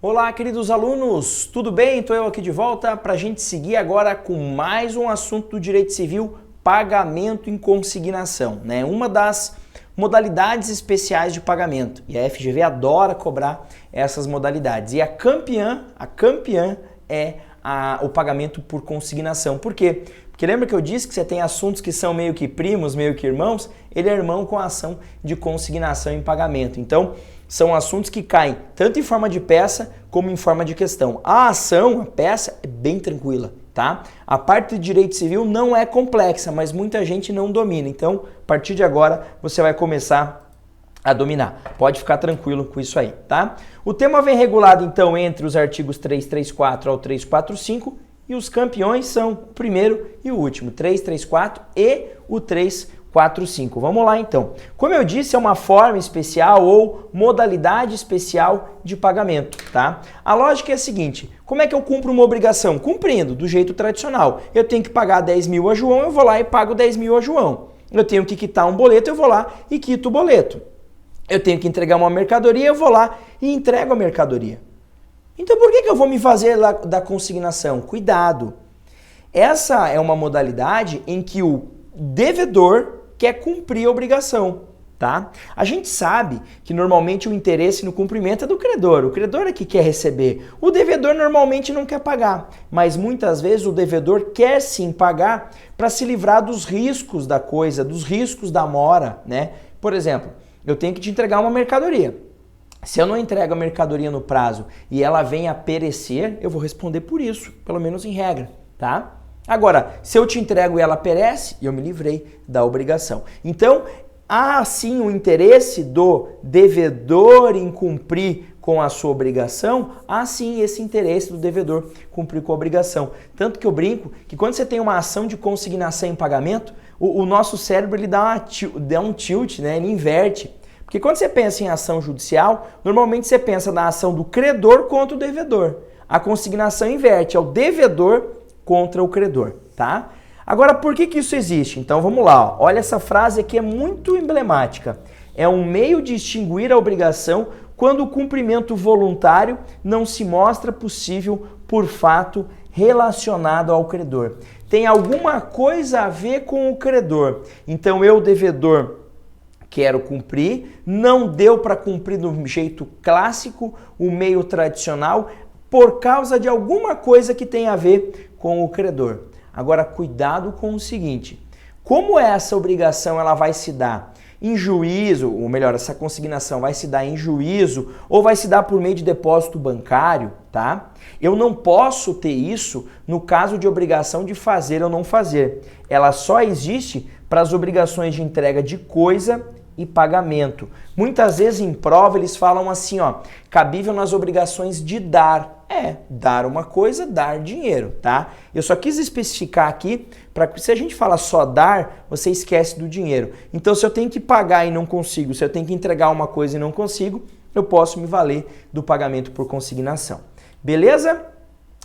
Olá, queridos alunos, tudo bem? Estou eu aqui de volta para a gente seguir agora com mais um assunto do Direito Civil, pagamento em consignação, né? Uma das modalidades especiais de pagamento, e a FGV adora cobrar essas modalidades. E a campeã é o pagamento por consignação. Por quê? Porque lembra que eu disse que você tem assuntos que são meio que primos, meio que irmãos? Ele é irmão com a ação de consignação em pagamento. Então, são assuntos que caem tanto em forma de peça como em forma de questão. A ação, a peça, é bem tranquila, tá? A parte de direito civil não é complexa, mas muita gente não domina. Então, a partir de agora, você vai começar a dominar. Pode ficar tranquilo com isso aí, tá? O tema vem regulado, então, entre os artigos 334 ao 345 e os campeões são o primeiro e o último, 334 e o 345. Vamos lá, então. Como eu disse, é uma forma especial ou modalidade especial de pagamento, tá? A lógica é a seguinte, como é que eu cumpro uma obrigação? Cumprindo, do jeito tradicional. Eu tenho que pagar 10 mil a João, eu vou lá e pago 10 mil a João. Eu tenho que quitar um boleto, eu vou lá e quito o boleto. Eu tenho que entregar uma mercadoria, eu vou lá e entrego a mercadoria. Então por que eu vou me fazer lá da consignação? Cuidado! Essa é uma modalidade em que o devedor quer cumprir a obrigação, tá? A gente sabe que normalmente o interesse no cumprimento é do credor. O credor é que quer receber. O devedor normalmente não quer pagar, mas muitas vezes o devedor quer sim pagar para se livrar dos riscos da coisa, dos riscos da mora, né? Por exemplo, eu tenho que te entregar uma mercadoria. Se eu não entrego a mercadoria no prazo e ela vem a perecer, eu vou responder por isso, pelo menos em regra, tá? Agora, se eu te entrego e ela perece, eu me livrei da obrigação. Então, há sim o interesse do devedor em cumprir com a sua obrigação, há sim esse interesse do devedor cumprir com a obrigação. Tanto que eu brinco que quando você tem uma ação de consignação em pagamento, o nosso cérebro ele dá um tilt, né? Ele inverte. Porque quando você pensa em ação judicial, normalmente você pensa na ação do credor contra o devedor. A consignação inverte, é o devedor contra o credor, tá? Agora, por que isso existe? Então, vamos lá. Ó. Olha, essa frase aqui é muito emblemática. É um meio de extinguir a obrigação quando o cumprimento voluntário não se mostra possível por fato relacionado ao credor. Tem alguma coisa a ver com o credor. Então, eu, devedor, quero cumprir, não deu para cumprir do jeito clássico, o meio tradicional, por causa de alguma coisa que tem a ver com o credor. Agora, cuidado com o seguinte, como essa obrigação ela vai se dar em juízo, ou melhor, essa consignação vai se dar em juízo ou vai se dar por meio de depósito bancário, tá? Eu não posso ter isso no caso de obrigação de fazer ou não fazer. Ela só existe para as obrigações de entrega de coisa e pagamento. Muitas vezes em prova eles falam assim, ó, cabível nas obrigações de dar. Dar uma coisa, dar dinheiro, tá? Eu só quis especificar aqui para que se a gente fala só dar, você esquece do dinheiro. Então se eu tenho que pagar e não consigo, se eu tenho que entregar uma coisa e não consigo, eu posso me valer do pagamento por consignação. Beleza?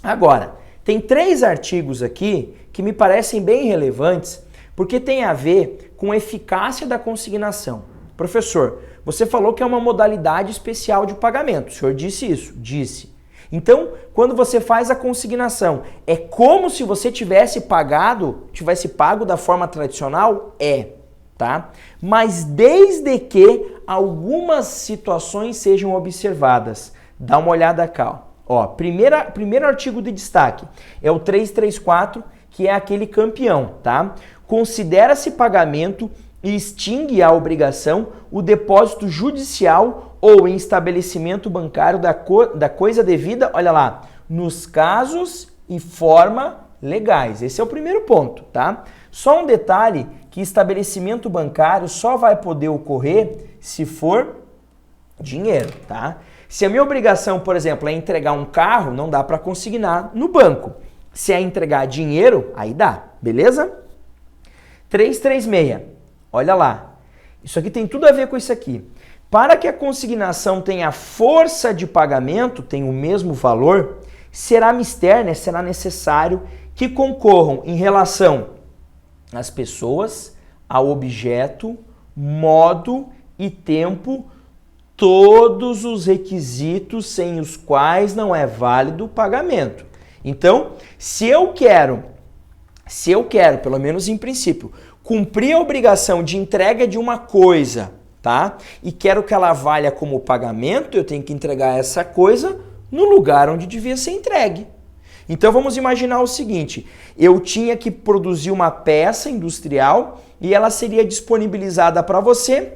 Agora, tem 3 artigos aqui que me parecem bem relevantes porque tem a ver com a eficácia da consignação. Professor, você falou que é uma modalidade especial de pagamento. O senhor disse isso? Disse. Então, quando você faz a consignação, é como se você tivesse pago da forma tradicional? Tá? Mas desde que algumas situações sejam observadas. Dá uma olhada cá. Ó, primeiro artigo de destaque é o 334, que é aquele campeão, tá? Considera-se pagamento e extingue a obrigação o depósito judicial ou em estabelecimento bancário da coisa devida, olha lá, nos casos e forma legais. Esse é o primeiro ponto, tá? Só um detalhe, que estabelecimento bancário só vai poder ocorrer se for dinheiro, tá? Se a minha obrigação, por exemplo, é entregar um carro, não dá para consignar no banco. Se é entregar dinheiro, aí dá, beleza? 336, olha lá. Isso aqui tem tudo a ver com isso aqui. Para que a consignação tenha força de pagamento, tenha o mesmo valor, será necessário que concorram em relação às pessoas, ao objeto, modo e tempo todos os requisitos sem os quais não é válido o pagamento. Então, se eu quero, pelo menos em princípio, cumprir a obrigação de entrega de uma coisa, tá? E quero que ela valha como pagamento, eu tenho que entregar essa coisa no lugar onde devia ser entregue. Então vamos imaginar o seguinte, eu tinha que produzir uma peça industrial e ela seria disponibilizada para você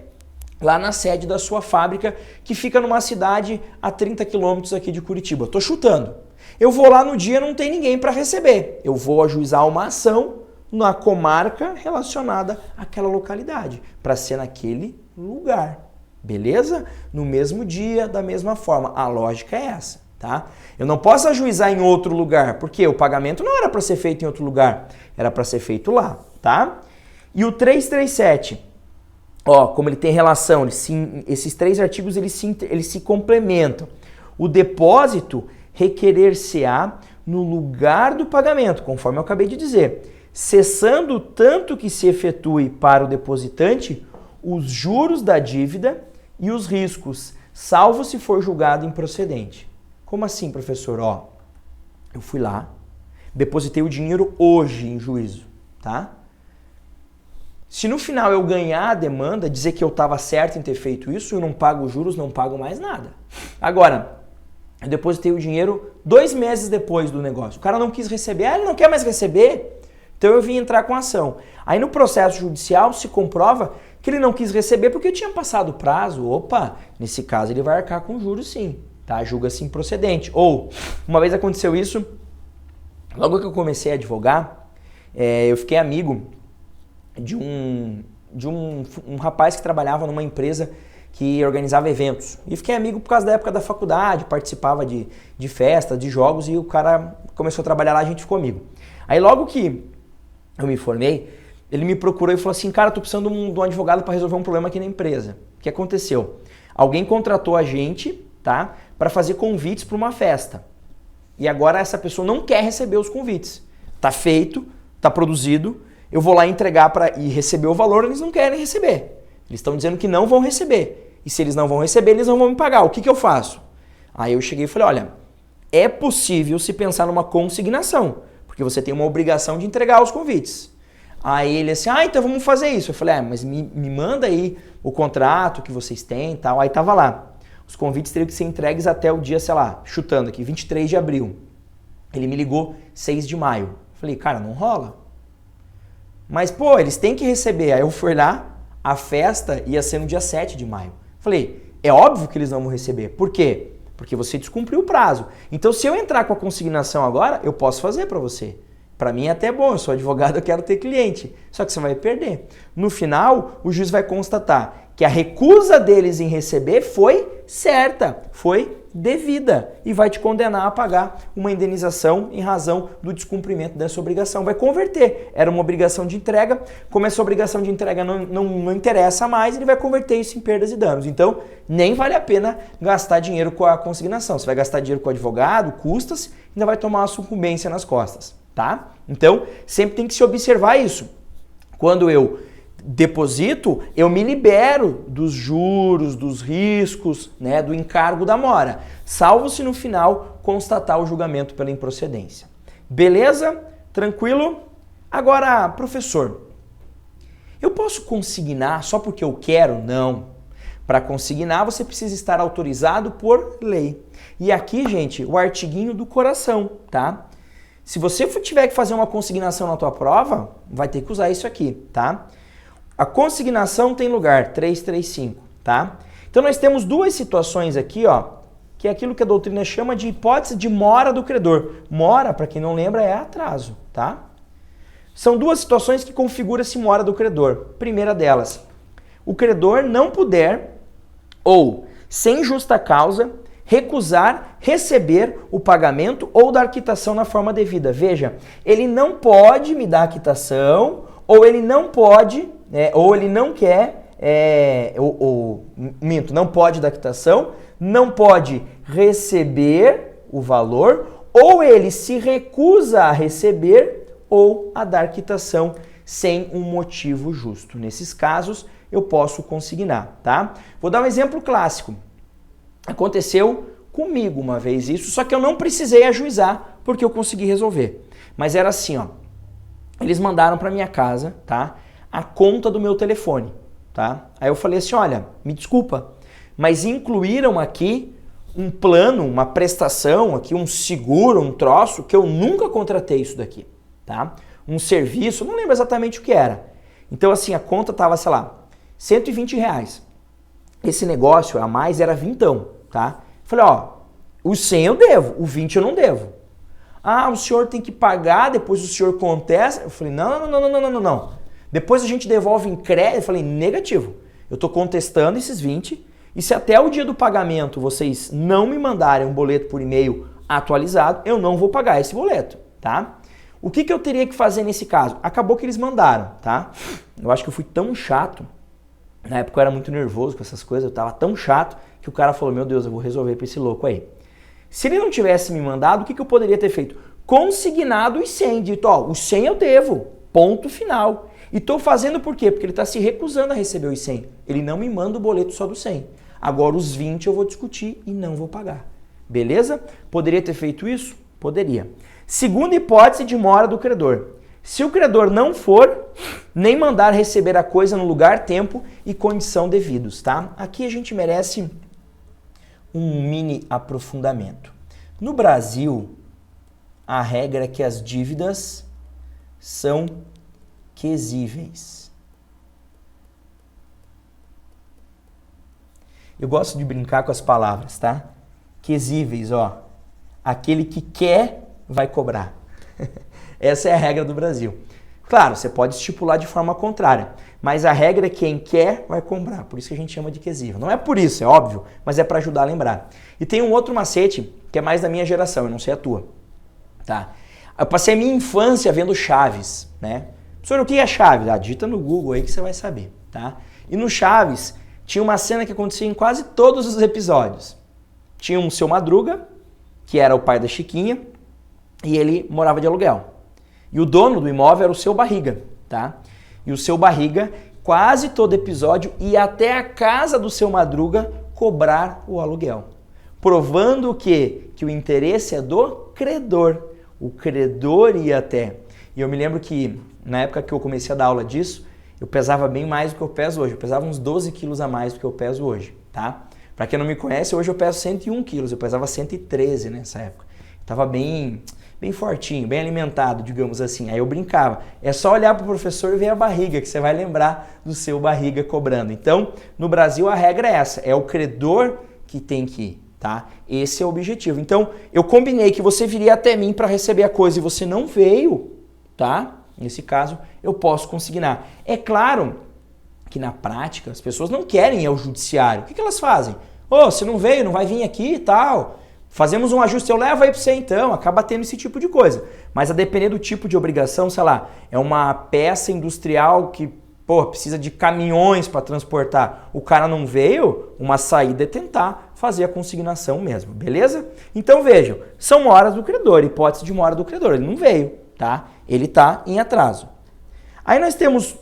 lá na sede da sua fábrica, que fica numa cidade a 30 quilômetros aqui de Curitiba. Estou chutando. Eu vou lá no dia, não tem ninguém para receber. Eu vou ajuizar uma ação na comarca relacionada àquela localidade, para ser naquele lugar. Beleza? No mesmo dia, da mesma forma. A lógica é essa, tá? Eu não posso ajuizar em outro lugar, porque o pagamento não era para ser feito em outro lugar, era para ser feito lá, tá? E o 337, ó, como ele tem relação, esses três artigos eles se complementam. O depósito requerer-se-á no lugar do pagamento, conforme eu acabei de dizer, cessando tanto que se efetue para o depositante os juros da dívida e os riscos, salvo se for julgado improcedente. Como assim, professor? Ó, eu fui lá, depositei o dinheiro hoje em juízo, tá? Se no final eu ganhar a demanda, dizer que eu estava certo em ter feito isso, eu não pago juros, não pago mais nada. Agora, eu depositei o dinheiro 2 meses depois do negócio. O cara não quis receber, ele não quer mais receber, então eu vim entrar com a ação. Aí no processo judicial se comprova que ele não quis receber porque tinha passado o prazo. Opa, nesse caso ele vai arcar com juros sim, tá? Julga-se improcedente. Ou, uma vez aconteceu isso, logo que eu comecei a advogar, eu fiquei amigo de um rapaz que trabalhava numa empresa que organizava eventos. E fiquei amigo por causa da época da faculdade, participava de festas, de jogos, e o cara começou a trabalhar lá, a gente ficou amigo. Aí logo que eu me formei, ele me procurou e falou assim, cara, tô precisando de um advogado para resolver um problema aqui na empresa. O que aconteceu? Alguém contratou a gente, tá, para fazer convites para uma festa. E agora essa pessoa não quer receber os convites. Tá feito, tá produzido, eu vou lá entregar e receber o valor, eles não querem receber. Eles estão dizendo que não vão receber. E se eles não vão receber, eles não vão me pagar. O que eu faço? Aí eu cheguei e falei, olha, é possível se pensar numa consignação, porque você tem uma obrigação de entregar os convites. Aí ele assim, então vamos fazer isso. Eu falei, mas me manda aí o contrato que vocês têm e tal. Aí tava lá. Os convites teriam que ser entregues até o dia, sei lá, chutando aqui, 23 de abril. Ele me ligou 6 de maio. Eu falei, cara, não rola. Mas, pô, eles têm que receber. Aí eu fui lá, a festa ia ser no dia 7 de maio. Falei, é óbvio que eles não vão receber. Por quê? Porque você descumpriu o prazo. Então, se eu entrar com a consignação agora, eu posso fazer para você. Para mim é até bom, eu sou advogado, eu quero ter cliente. Só que você vai perder. No final, o juiz vai constatar que a recusa deles em receber foi certa, foi devida e vai te condenar a pagar uma indenização em razão do descumprimento dessa obrigação. Vai converter. Era uma obrigação de entrega, como essa obrigação de entrega não interessa mais, ele vai converter isso em perdas e danos. Então, nem vale a pena gastar dinheiro com a consignação. Você vai gastar dinheiro com o advogado, custas, e ainda vai tomar uma sucumbência nas costas, tá? Então, sempre tem que se observar isso. Quando eu deposito, eu me libero dos juros, dos riscos, né, do encargo da mora, salvo se no final constatar o julgamento pela improcedência. Beleza? Tranquilo? Agora, professor, eu posso consignar só porque eu quero? Não. Para consignar, você precisa estar autorizado por lei. E aqui, gente, o artiguinho do coração, tá? Se você tiver que fazer uma consignação na tua prova, vai ter que usar isso aqui, tá? A consignação tem lugar, 335, tá? Então nós temos duas situações aqui, ó, que é aquilo que a doutrina chama de hipótese de mora do credor. Mora, para quem não lembra, é atraso, tá? São duas situações que configuram-se mora do credor. Primeira delas, o credor não puder ou, sem justa causa, recusar receber o pagamento ou dar quitação na forma devida. Veja, ele não pode me dar a quitação, ou ele não pode, ou ele não quer, não pode dar quitação, não pode receber o valor, ou ele se recusa a receber ou a dar quitação sem um motivo justo. Nesses casos, eu posso consignar, tá? Vou dar um exemplo clássico. Aconteceu comigo uma vez isso, só que eu não precisei ajuizar porque eu consegui resolver. Mas era assim, ó. Eles mandaram para minha casa, tá? A conta do meu telefone, tá? Aí eu falei assim, olha, me desculpa, mas incluíram aqui um plano, uma prestação, aqui um seguro, um troço, que eu nunca contratei isso daqui, tá? Um serviço, não lembro exatamente o que era. Então assim, a conta tava, sei lá, R$120. Esse negócio a mais era vintão, tá? Falei, ó, o 100 eu devo, o 20 eu não devo. Ah, o senhor tem que pagar, depois o senhor contesta. Eu falei, não. Depois a gente devolve em crédito. Eu falei, negativo. Eu tô contestando esses 20 e se até o dia do pagamento vocês não me mandarem um boleto por e-mail atualizado, eu não vou pagar esse boleto, tá? O que eu teria que fazer nesse caso? Acabou que eles mandaram, tá? Eu acho que eu fui tão chato. Na época eu era muito nervoso com essas coisas, eu tava tão chato que o cara falou, meu Deus, eu vou resolver pra esse louco aí. Se ele não tivesse me mandado, o que eu poderia ter feito? Consignado os 100, dito, ó, os 100 eu devo, ponto final. E tô fazendo por quê? Porque ele tá se recusando a receber os 100. Ele não me manda o boleto só dos 100. Agora os 20 eu vou discutir e não vou pagar. Beleza? Poderia ter feito isso? Poderia. Segunda hipótese de mora do credor. Se o credor não for, nem mandar receber a coisa no lugar, tempo e condição devidos, tá? Aqui a gente merece um mini aprofundamento. No Brasil, a regra é que as dívidas são quesíveis. Eu gosto de brincar com as palavras, tá? Quesíveis, ó. Aquele que quer vai cobrar. Essa é a regra do Brasil. Claro, você pode estipular de forma contrária, mas a regra é quem quer vai cobrar, por isso que a gente chama de quesível. Não é por isso, é óbvio, mas é para ajudar a lembrar. E tem um outro macete, que é mais da minha geração, eu não sei a tua, tá? Eu passei a minha infância vendo Chaves, né? Professor, o que é Chaves? Ah, digita no Google aí que você vai saber, tá? E no Chaves tinha uma cena que acontecia em quase todos os episódios. Tinha um Seu Madruga, que era o pai da Chiquinha, e ele morava de aluguel. E o dono do imóvel era o Seu Barriga, tá? E o Seu Barriga, quase todo episódio, ia até a casa do Seu Madruga cobrar o aluguel. Provando que o interesse é do credor. O credor ia até. E eu me lembro que, na época que eu comecei a dar aula disso, eu pesava bem mais do que eu peso hoje. Eu pesava uns 12 quilos a mais do que eu peso hoje, tá? Pra quem não me conhece, hoje eu peso 101 quilos. Eu pesava 113 nessa época. Tava bem fortinho, bem alimentado, digamos assim. Aí eu brincava. É só olhar para o professor e ver a barriga, que você vai lembrar do Seu Barriga cobrando. Então, no Brasil, a regra é essa. É o credor que tem que ir, tá? Esse é o objetivo. Então, eu combinei que você viria até mim para receber a coisa e você não veio, tá? Nesse caso, eu posso consignar. É claro que na prática, as pessoas não querem ir ao judiciário. O que elas fazem? Ô, você não veio, não vai vir aqui e tal. Fazemos um ajuste, eu levo aí para você então, acaba tendo esse tipo de coisa. Mas a depender do tipo de obrigação, sei lá, é uma peça industrial que, pô, precisa de caminhões para transportar. O cara não veio, uma saída é tentar fazer a consignação mesmo, beleza? Então vejam, são moras do credor, hipótese de mora do credor, ele não veio, tá? Ele está em atraso. Aí nós temos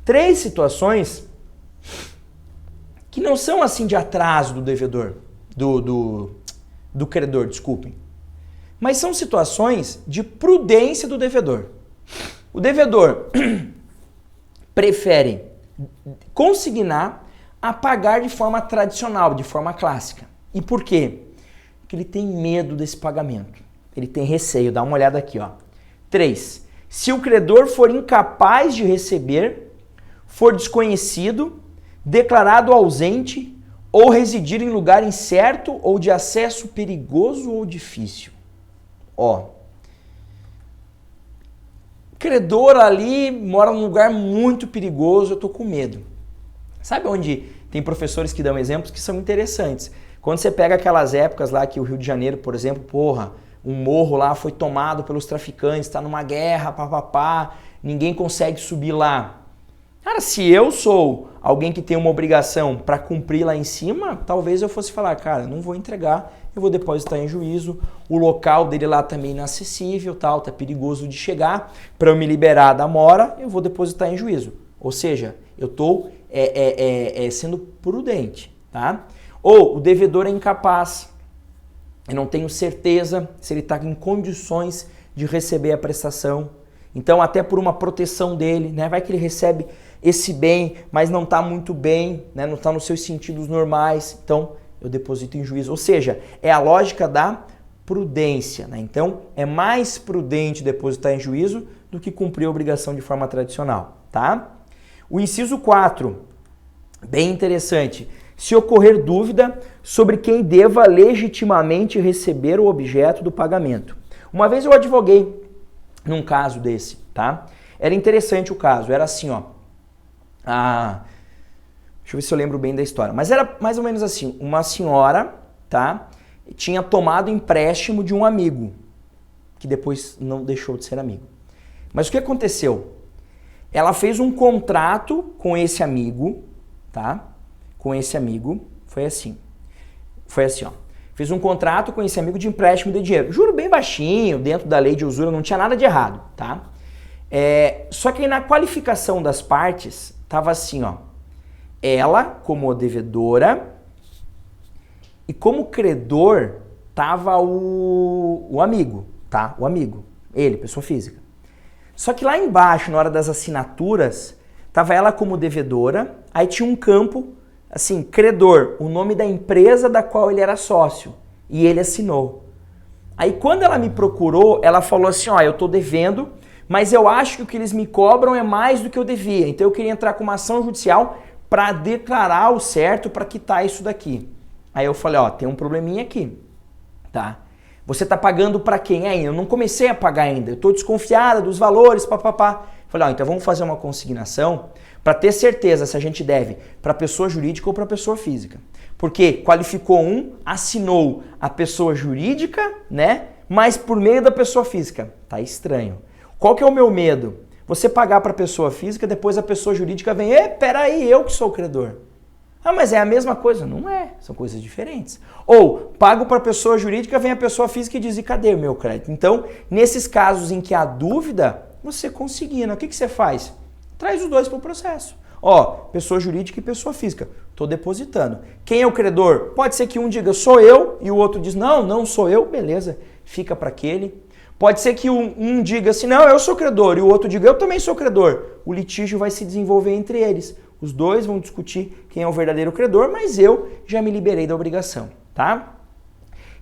3 situações que não são assim de atraso do devedor, do credor, desculpem. Mas são situações de prudência do devedor. O devedor prefere consignar a pagar de forma tradicional, de forma clássica. E por quê? Porque ele tem medo desse pagamento. Ele tem receio. Dá uma olhada aqui, ó. 3. Se o credor for incapaz de receber, for desconhecido, declarado ausente, ou residir em lugar incerto ou de acesso perigoso ou difícil. Ó, credor ali mora num lugar muito perigoso, eu tô com medo. Sabe onde tem professores que dão exemplos que são interessantes? Quando você pega aquelas épocas lá que o Rio de Janeiro, por exemplo, porra, um morro lá foi tomado pelos traficantes, está numa guerra, papapá, ninguém consegue subir lá. Cara, se eu sou alguém que tem uma obrigação para cumprir lá em cima, talvez eu fosse falar, cara, não vou entregar, eu vou depositar em juízo, o local dele lá também é inacessível, tal, tá perigoso de chegar, para eu me liberar da mora, eu vou depositar em juízo. Ou seja, eu estou sendo prudente, tá? Ou o devedor é incapaz, eu não tenho certeza se ele está em condições de receber a prestação. Então, até por uma proteção dele, né? Vai que ele recebe esse bem, mas não está muito bem, né? Não está nos seus sentidos normais. Então, eu deposito em juízo. Ou seja, é a lógica da prudência, né? Então, é mais prudente depositar em juízo do que cumprir a obrigação de forma tradicional, tá? O inciso 4, bem interessante. Se ocorrer dúvida sobre quem deva legitimamente receber o objeto do pagamento. Uma vez eu advoguei num caso desse, tá? Era interessante o caso, era assim, ó. Deixa eu ver se eu lembro bem da história. Mas era mais ou menos assim, uma senhora, tá? Tinha tomado empréstimo de um amigo, que depois não deixou de ser amigo. Mas o que aconteceu? Ela fez um contrato com esse amigo, tá? Com esse amigo, foi assim, ó. Fez um contrato com esse amigo de empréstimo de dinheiro. Juro bem baixinho, dentro da lei de usura, não tinha nada de errado, tá? Só que aí na qualificação das partes, tava assim, ó. Ela, como devedora, e como credor, tava o amigo, tá? O amigo, ele, pessoa física. Só que lá embaixo, na hora das assinaturas, tava ela como devedora, aí tinha um campo, assim, credor, o nome da empresa da qual ele era sócio, e ele assinou. Aí quando ela me procurou, ela falou assim, ó, eu tô devendo, mas eu acho que o que eles me cobram é mais do que eu devia, então eu queria entrar com uma ação judicial para declarar o certo, para quitar isso daqui. Aí eu falei, ó, tem um probleminha aqui, tá? Você tá pagando para quem ainda? Eu não comecei a pagar ainda, eu tô desconfiada dos valores, papapá. Falei, ó, então vamos fazer uma consignação para ter certeza se a gente deve para pessoa jurídica ou para pessoa física. Porque qualificou um, assinou a pessoa jurídica, né? Mas por meio da pessoa física. Tá estranho. Qual que é o meu medo? Você pagar para pessoa física, depois a pessoa jurídica vem, peraí, eu que sou o credor. Ah, mas é a mesma coisa? Não é, são coisas diferentes. Ou, pago para a pessoa jurídica, vem a pessoa física e diz, e cadê o meu crédito? Então, nesses casos em que há dúvida, você consigna. O que você faz? Traz os dois para o processo. Ó, pessoa jurídica e pessoa física. Estou depositando. Quem é o credor? Pode ser que um diga, sou eu, e o outro diz, não, não sou eu, beleza, fica para aquele. Pode ser que um diga assim, não, eu sou credor, e o outro diga, eu também sou credor. O litígio vai se desenvolver entre eles. Os dois vão discutir quem é o verdadeiro credor, mas eu já me liberei da obrigação, tá?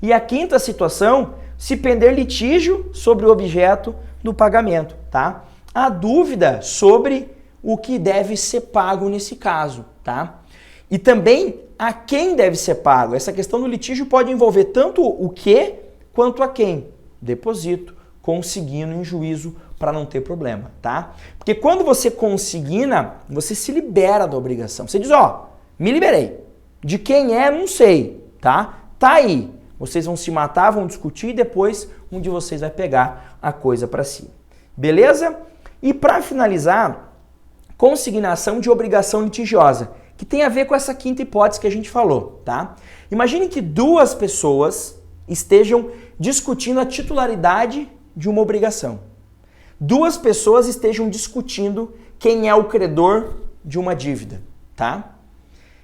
E a quinta situação, se pender litígio sobre o objeto do pagamento, tá? A dúvida sobre o que deve ser pago nesse caso, tá? E também a quem deve ser pago. Essa questão do litígio pode envolver tanto o que quanto a quem. Deposito, consigno em juízo para não ter problema, tá? Porque quando você consigna, você se libera da obrigação. Você diz, ó, me liberei. De quem é, não sei, tá? Tá aí. Vocês vão se matar, vão discutir e depois um de vocês vai pegar a coisa para si. Beleza? E para finalizar, consignação de obrigação litigiosa, que tem a ver com essa quinta hipótese que a gente falou, tá? Imagine que duas pessoas estejam discutindo a titularidade de uma obrigação. Duas pessoas estejam discutindo quem é o credor de uma dívida, tá?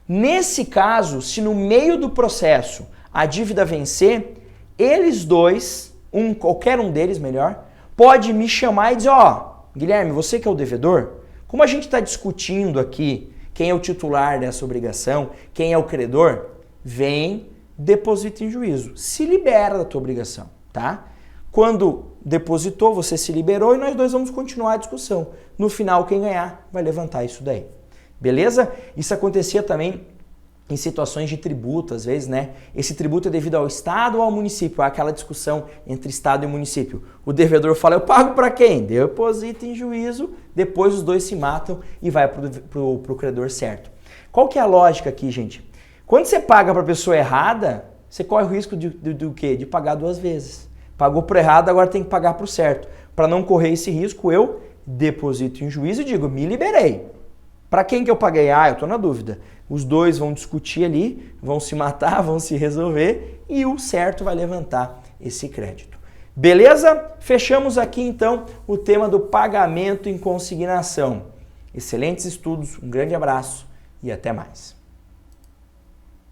Nesse caso, se no meio do processo a dívida vencer, eles dois, qualquer um deles melhor, pode me chamar e dizer, ó, Guilherme, você que é o devedor, como a gente está discutindo aqui quem é o titular dessa obrigação, quem é o credor, vem, deposita em juízo, se libera da tua obrigação, tá? Quando depositou, você se liberou e nós dois vamos continuar a discussão. No final, quem ganhar vai levantar isso daí. Beleza? Isso acontecia também em situações de tributo, às vezes, né? Esse tributo é devido ao Estado ou ao município? Há aquela discussão entre Estado e município. O devedor fala, eu pago para quem? Deposita em juízo, depois os dois se matam e vai pro credor certo. Qual que é a lógica aqui, gente? Quando você paga para a pessoa errada, você corre o risco do quê? De pagar duas vezes. Pagou pro errado, agora tem que pagar pro certo. Para não correr esse risco, eu deposito em juízo e digo, me liberei. Para quem que eu paguei? Ah, eu tô na dúvida. Os dois vão discutir ali, vão se matar, vão se resolver e o certo vai levantar esse crédito. Beleza? Fechamos aqui então o tema do pagamento em consignação. Excelentes estudos, um grande abraço e até mais.